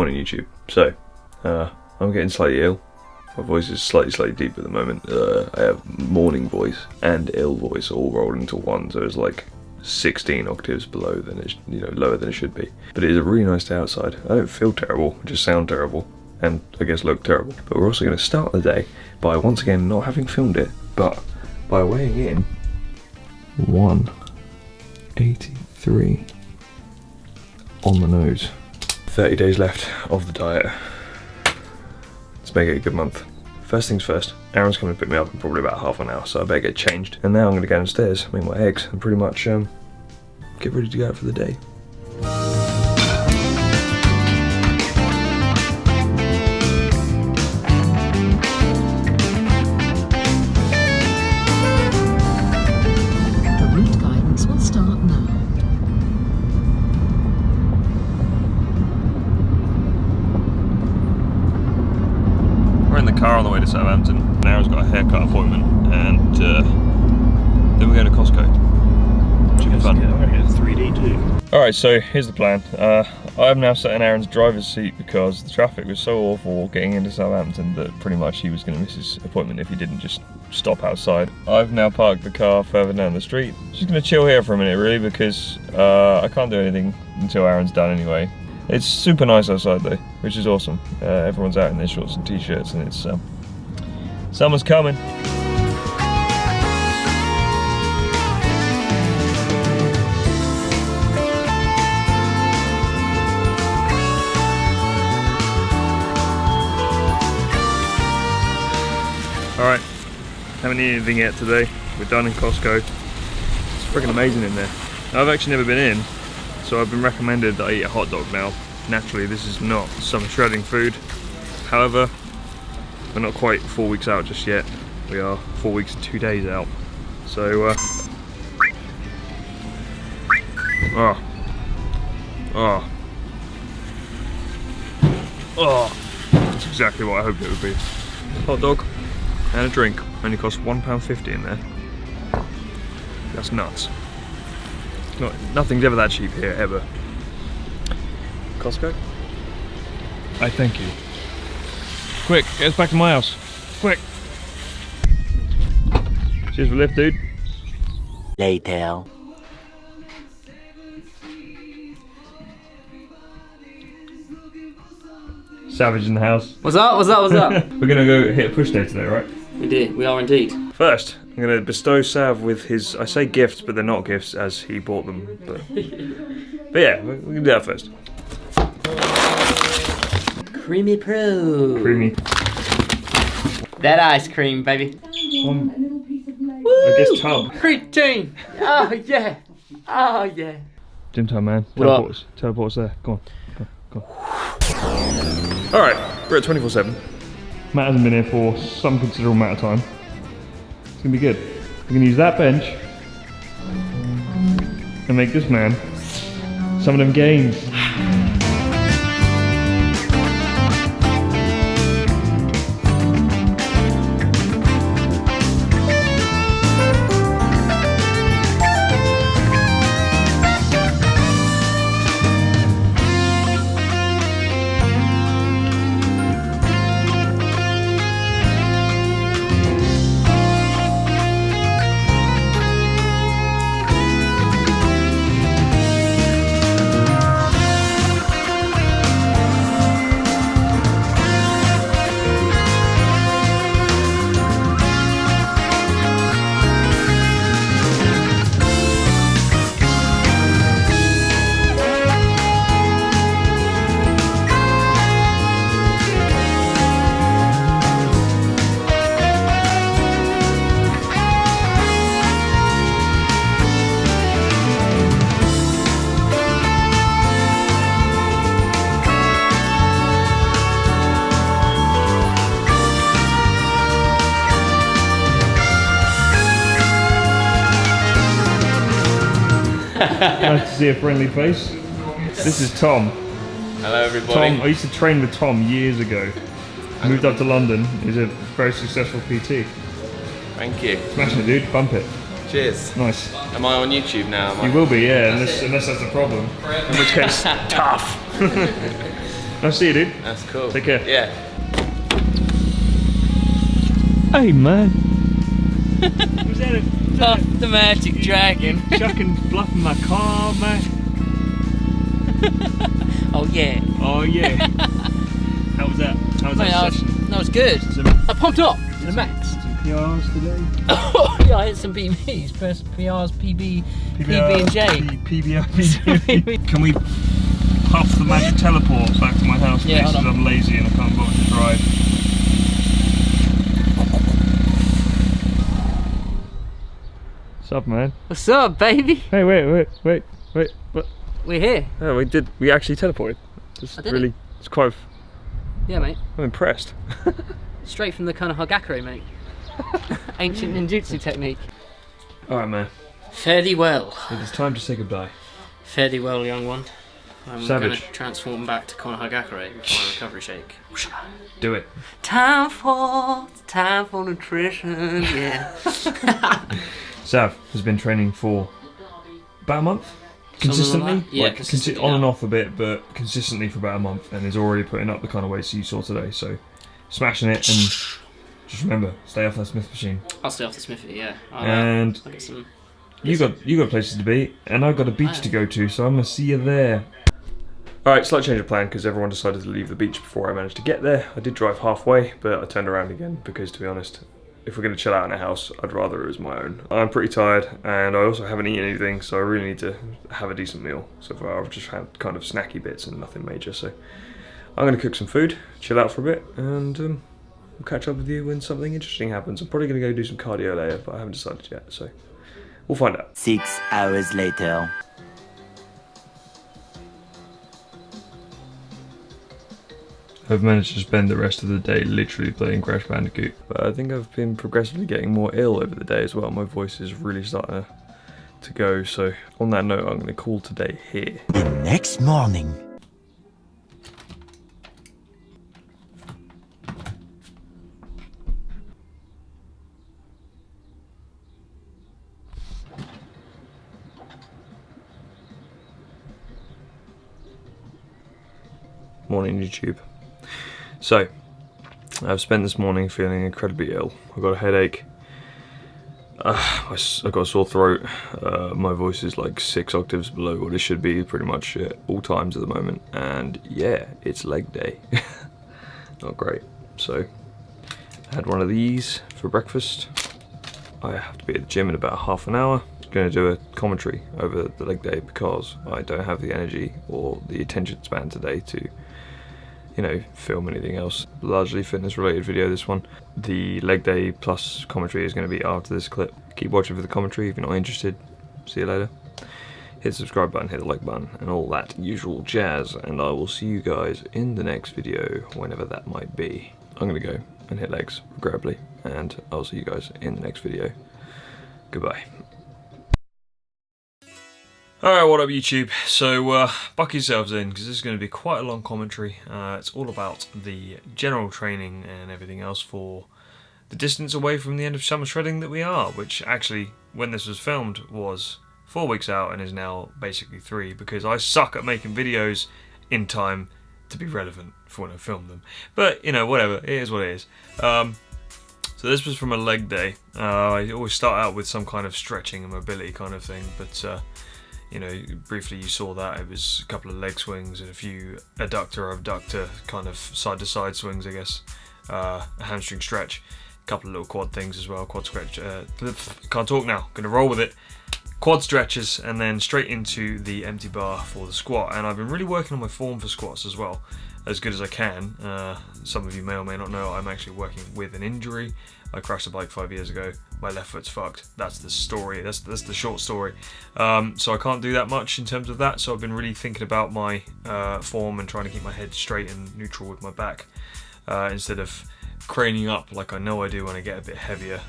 point on YouTube. So, I'm getting slightly ill. My voice is slightly deep at the moment. I have morning voice and ill voice all rolled into one, so it's like 16 octaves below than it, lower than it should be. But it is a really nice day outside. I don't feel terrible, I just sound terrible, and I guess look terrible. But we're also going to start the day by once again not having filmed it, but by weighing in 183 on the nose. 30 days left of the diet. Let's make it a good month. First things first, Aaron's coming to pick me up in probably about half an hour, so I better get changed. And now I'm going to go downstairs, make my eggs, and pretty much get ready to go out for the day. The route guidance will start now. We're in the car on the way to Southampton. Aaron's got a haircut appointment, and then we're going to Costco. Should be fun. I'm going to get a 3D too. Alright, so here's the plan. I'm now sat in Aaron's driver's seat because the traffic was so awful getting into Southampton that pretty much he was going to miss his appointment if he didn't just stop outside. I've now parked the car further down the street. Just going to chill here for a minute really, because I can't do anything until Aaron's done anyway. It's super nice outside though, which is awesome. Everyone's out in their shorts and t-shirts, and it's summer's coming. Alright, haven't eaten anything yet today. We're done in Costco. It's freaking amazing in there. I've actually never been in, so I've been recommended that I eat a hot dog now. Naturally, this is not summer shredding food. However, we're not quite 4 weeks out just yet. We are 4 weeks and 2 days out. So, that's exactly what I hoped it would be. Hot dog and a drink. Only costs £1.50 in there. That's nuts. Nothing's ever that cheap here, ever. Costco? I thank you. Quick, get us back to my house. Quick. Cheers for the lift, dude. Later. Savage in the house. What's up? What's up? What's up? We're gonna go hit a push day today, right? We did. We are indeed. First, I'm gonna bestow Sav with his, I say gifts, but they're not gifts as he bought them. But yeah, we can do that first. Creamy Pro. Creamy. That ice cream, baby. I guess tub. Creatine. Oh yeah. Oh yeah. Gym time, man. What up? Teleport's there. Go on. Go on. Alright, we're at 24/7. Matt hasn't been here for some considerable amount of time. It's gonna be good. We're gonna use that bench and make this man some of them gains. Nice to see a friendly face. This is Tom. Hello everybody. Tom, I used to train with Tom years ago. Moved up to London. He's a very successful PT. Thank you. Smashing it, dude. Bump it. Cheers. Nice. Am I on YouTube now? You will be, yeah, unless that's a problem. In which case, tough. Nice to see you, dude. That's cool. Take care. Yeah. Hey, man. Who's that? Puff the magic dragon. Chucking fluff in my car, man. Oh yeah. Oh yeah. How was that? How was Mate, that session? that was good. Some I pumped up to the max. PRs today. Oh yeah, I hit some PBs, PRs, PB, PB and J. PBR. Can we puff the magic teleport back to my house, please? Yeah, hold Because on. I'm lazy and I can't bother to drive. What's up, man? What's up, baby? Hey, wait. What? We're here. Yeah, we did. We actually teleported. It's I did really. It's quite. Yeah, mate. I'm impressed. Straight from the kind of Hagakure, mate. Ancient ninjutsu technique. All right, man. Fare thee well. It is time to say goodbye. Fare thee well, young one. I'm Savage. going to transform back to Kono Hagakure with my recovery shake. Do it. Time for nutrition, yeah. Sav has been training for about a month. Consistently? Like that? Yeah, consistently, on and yeah. off a bit, but consistently for about a month, and is already putting up the kind of weights you saw today. So, smashing it, and just remember, stay off that Smith machine. I'll stay off the Smithy, yeah. And I'll get some... you got places to be, and I've got a beach to go to, so I'm gonna see you there. All right, slight change of plan because everyone decided to leave the beach before I managed to get there. I did drive halfway, but I turned around again because, to be honest, if we're going to chill out in a house, I'd rather it was my own. I'm pretty tired, and I also haven't eaten anything, so I really need to have a decent meal. So far, I've just had kind of snacky bits and nothing major. So I'm going to cook some food, chill out for a bit, and we'll catch up with you when something interesting happens. I'm probably going to go do some cardio later, but I haven't decided yet, so we'll find out. 6 hours later. I've managed to spend the rest of the day literally playing Crash Bandicoot. But I think I've been progressively getting more ill over the day as well. My voice is really starting to go. So on that note, I'm going to call today here. The next morning. Morning, YouTube. So, I've spent this morning feeling incredibly ill. I've got a headache. I've got a sore throat. My voice is like 6 octaves below what it should be pretty much at all times at the moment. And yeah, it's leg day. Not great. So, I had one of these for breakfast. I have to be at the gym in about half an hour. I'm going to do a commentary over the leg day because I don't have the energy or the attention span today to, you know, film anything else. Largely fitness related video, this one. The leg day plus commentary is going to be after this clip. Keep watching for the commentary if you're not interested. See you later. Hit the subscribe button, hit the like button, and all that usual jazz, and I will see you guys in the next video, whenever that might be. I'm going to go and hit legs, regrettably, and I'll see you guys in the next video. Goodbye. Alright, what up YouTube? So, buckle yourselves in, because this is going to be quite a long commentary. It's all about the general training and everything else for the distance away from the end of summer shredding that we are, which actually, when this was filmed, was 4 weeks out and is now basically 3, because I suck at making videos in time to be relevant for when I film them. But, you know, whatever, it is what it is. So this was from a leg day. I always start out with some kind of stretching and mobility kind of thing, but you know, briefly you saw that. It was a couple of leg swings and a few adductor, abductor, kind of side-to-side swings, I guess. A hamstring stretch, a couple of little quad things as well, quad stretch. Can't talk now, gonna roll with it. Quad stretches, and then straight into the empty bar for the squat. And I've been really working on my form for squats as well, as good as I can. Some of you may or may not know I'm actually working with an injury. I crashed a bike 5 years ago. My left foot's fucked. That's the story. That's the short story. So I can't do that much in terms of that. So I've been really thinking about my form and trying to keep my head straight and neutral with my back instead of craning up like I know I do when I get a bit heavier.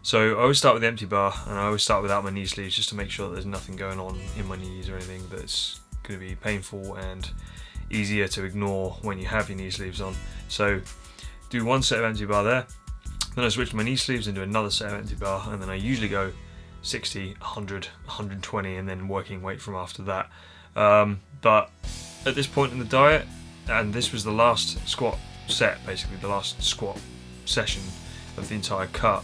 So I always start with the empty bar, and I always start without my knee sleeves just to make sure that there's nothing going on in my knees or anything that's going to be painful and easier to ignore when you have your knee sleeves on. So do one set of empty bar there. Then I switch my knee sleeves into another set of empty bar, and then I usually go 60, 100, 120, and then working weight from after that. But at this point in the diet, and this was the last squat set, basically the last squat session of the entire cut,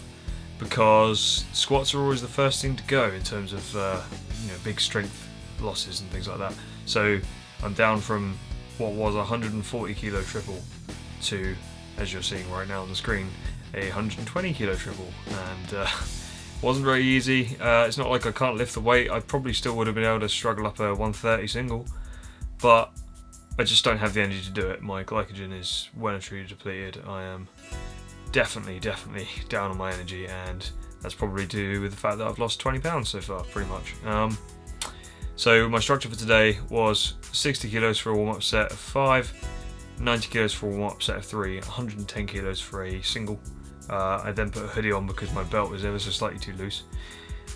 because squats are always the first thing to go in terms of big strength losses and things like that. So I'm down from what was a 140 kilo triple to, as you're seeing right now on the screen, a 120 kilo triple, and wasn't very easy. It's not like I can't lift the weight. I probably still would have been able to struggle up a 130 single, but I just don't have the energy to do it. My glycogen is well and truly depleted. I am definitely down on my energy, and that's probably to do with the fact that I've lost 20 pounds so far, pretty much. So my structure for today was 60 kilos for a warm-up set of 5, 90 kilos for a warm-up set of 3, 110 kilos for a single. I then put a hoodie on because my belt was ever so slightly too loose.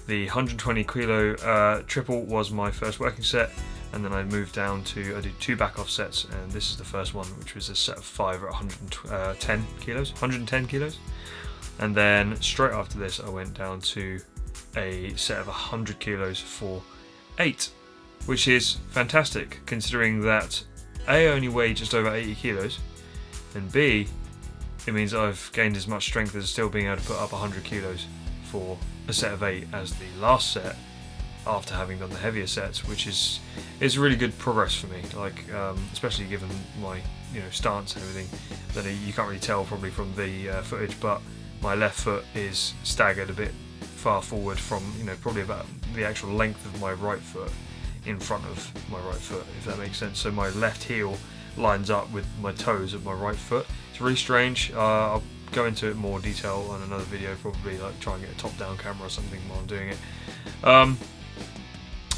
The 120 kilo triple was my first working set, and then I moved down to, I did 2 back off sets, and this is the first one, which was a set of 5 at 110 kilos. And then straight after this I went down to a set of 100 kilos for 8, which is fantastic considering that A, I only weigh just over 80 kilos, and B, it means I've gained as much strength as still being able to put up 100 kilos for a set of 8 as the last set after having done the heavier sets, which is really good progress for me. Like especially given my stance and everything, that you can't really tell probably from the footage, but my left foot is staggered a bit far forward from probably about the actual length of my right foot in front of my right foot, if that makes sense. So my left heel lines up with my toes of my right foot. It's really strange. I'll go into it more detail on another video, probably like try and get a top-down camera or something while I'm doing it.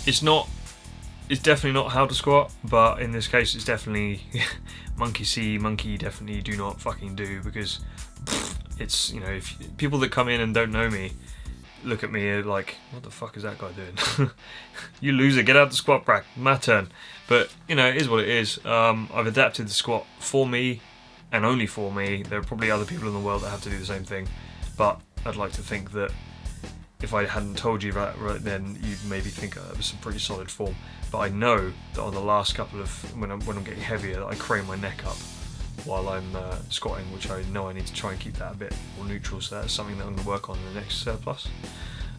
It's definitely not how to squat, but in this case it's definitely monkey see, monkey definitely do not fucking do, because it's, if people that come in and don't know me look at me like, what the fuck is that guy doing? You loser, get out the squat rack, my turn. But it is what it is. I've adapted the squat for me and only for me. There are probably other people in the world that have to do the same thing, but I'd like to think that if I hadn't told you that right then, you'd maybe think it was some pretty solid form. But I know that on the last couple of, when I'm getting heavier, that I crane my neck up while I'm squatting, which I know I need to try and keep that a bit more neutral, so that's something that I'm going to work on in the next plus.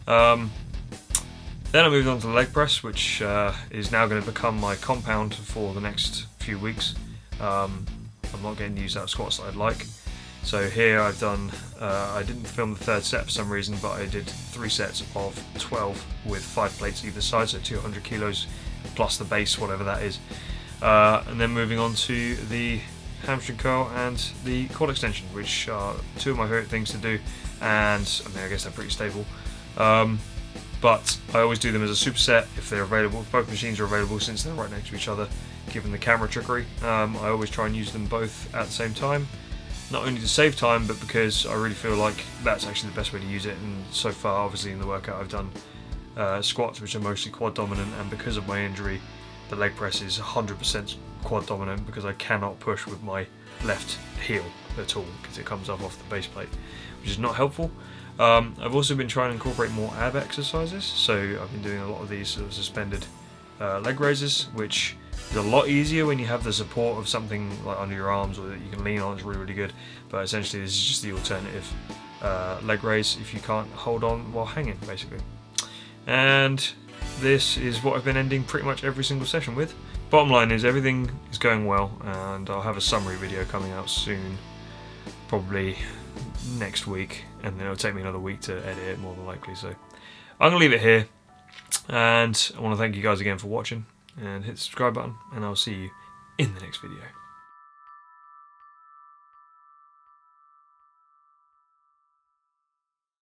Then I moved on to the leg press, which is now going to become my compound for the next few weeks. I'm not getting used out squats that I'd like. So here I've done, I didn't film the third set for some reason, but I did 3 sets of 12 with 5 plates either side, so 200 kilos plus the base, whatever that is. And then moving on to the hamstring curl and the quad extension, which are 2 of my favourite things to do, and I guess they're pretty stable. But I always do them as a superset if they're available. If both machines are available, since they're right next to each other, given the camera trickery. I always try and use them both at the same time, not only to save time, but because I really feel like that's actually the best way to use it. And so far, obviously in the workout, I've done squats, which are mostly quad dominant, and because of my injury, the leg press is 100% quad dominant, because I cannot push with my left heel at all, because it comes off the base plate, which is not helpful. I've also been trying to incorporate more ab exercises, so I've been doing a lot of these sort of suspended leg raises, which is a lot easier when you have the support of something like under your arms or that you can lean on. It's really good, but essentially this is just the alternative leg raise if you can't hold on while hanging, basically. And this is what I've been ending pretty much every single session with. Bottom line is everything is going well, and I'll have a summary video coming out soon, probably next week, and then it'll take me another week to edit it more than likely. So I'm gonna leave it here, and I want to thank you guys again for watching, and hit the subscribe button, and I'll see you in the next video.